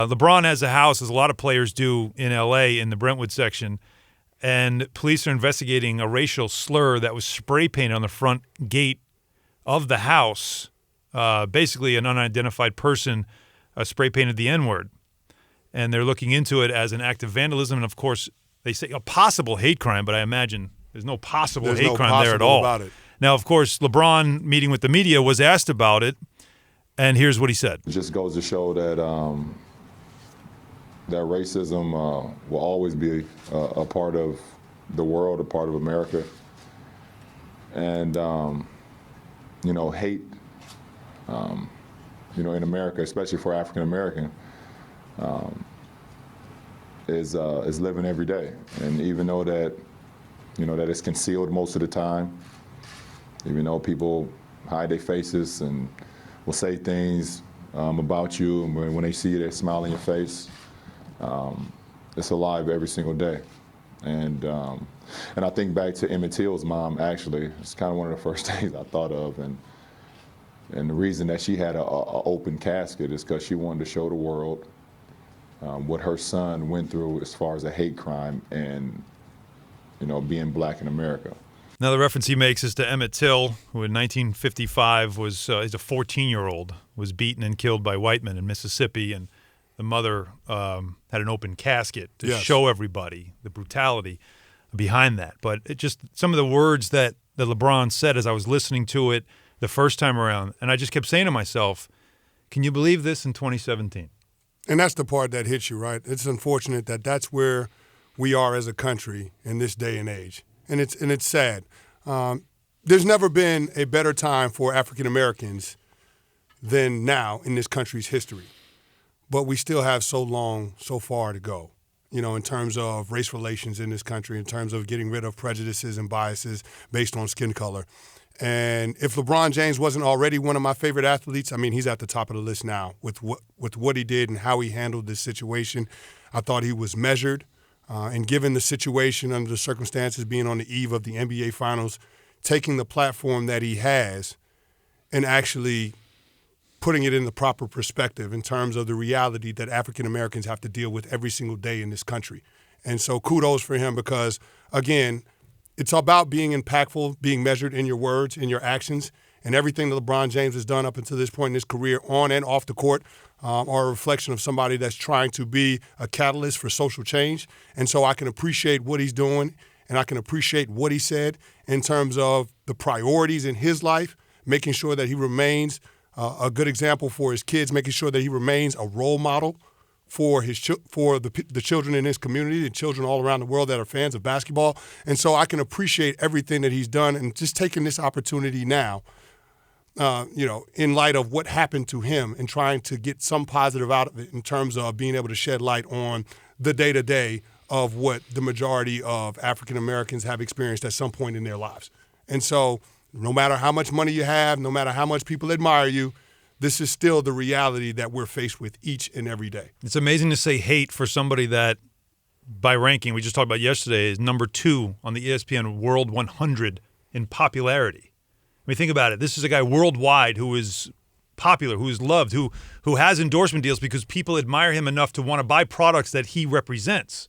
LeBron has a house, as a lot of players do in L.A. in the Brentwood section, and police are investigating a racial slur that was spray painted on the front gate of the house. Basically, an unidentified person spray painted the N-word, and they're looking into it as an act of vandalism. And, of course, they say a possible hate crime, but I imagine there's no possible hate crime there at all. About it. Now, of course, LeBron, meeting with the media, was asked about it, and here's what he said. It just goes to show that that racism will always be a part of the world, a part of America. And, hate, in America, especially for African American, is living every day. And even though that, that it's concealed most of the time, even though people hide their faces and will say things about you, and when they see you, they smile in your face. It's alive every single day. And I think back to Emmett Till's mom, actually. It's kind of one of the first things I thought of. And the reason that she had an open casket is because she wanted to show the world what her son went through as far as a hate crime and, being black in America. Now, the reference he makes is to Emmett Till, who in 1955 was he's a 14-year-old, was beaten and killed by white men in Mississippi, and the mother had an open casket to show everybody the brutality behind that. But it just some of the words that LeBron said as I was listening to it the first time around, and I just kept saying to myself, can you believe this in 2017? And that's the part that hits you, right? It's unfortunate that that's where we are as a country in this day and age. And it's sad. There's never been a better time for African Americans than now in this country's history. But we still have so far to go, in terms of race relations in this country, in terms of getting rid of prejudices and biases based on skin color. And if LeBron James wasn't already one of my favorite athletes, I mean, he's at the top of the list now with what he did and how he handled this situation. I thought he was measured. And given the situation under the circumstances, being on the eve of the NBA Finals, taking the platform that he has and actually putting it in the proper perspective in terms of the reality that African Americans have to deal with every single day in this country. And so kudos for him because, again, it's about being impactful, being measured in your words, in your actions, and everything that LeBron James has done up until this point in his career on and off the court are a reflection of somebody that's trying to be a catalyst for social change. And so I can appreciate what he's doing, and I can appreciate what he said in terms of the priorities in his life, making sure that he remains a good example for his kids, making sure that he remains a role model for the children in his community, the children all around the world that are fans of basketball. And so I can appreciate everything that he's done and just taking this opportunity now, in light of what happened to him and trying to get some positive out of it in terms of being able to shed light on the day-to-day of what the majority of African Americans have experienced at some point in their lives. And so no matter how much money you have, no matter how much people admire you, this is still the reality that we're faced with each and every day. It's amazing to say hate for somebody that, by ranking, we just talked about yesterday, is number 2 on the ESPN World 100 in popularity. I mean, think about it. This is a guy worldwide who is popular, who is loved, who has endorsement deals because people admire him enough to want to buy products that he represents.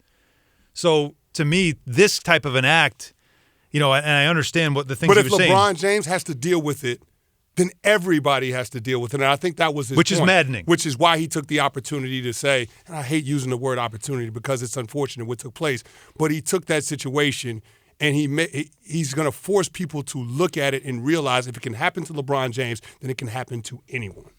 So, to me, this type of an act, and I understand what the things you were saying. But if LeBron James has to deal with it, then everybody has to deal with it. And I think that was his point. Which is maddening. Which is why he took the opportunity to say, and I hate using the word opportunity because it's unfortunate what took place, but he took that situation and he's going to force people to look at it and realize if it can happen to LeBron James, then it can happen to anyone.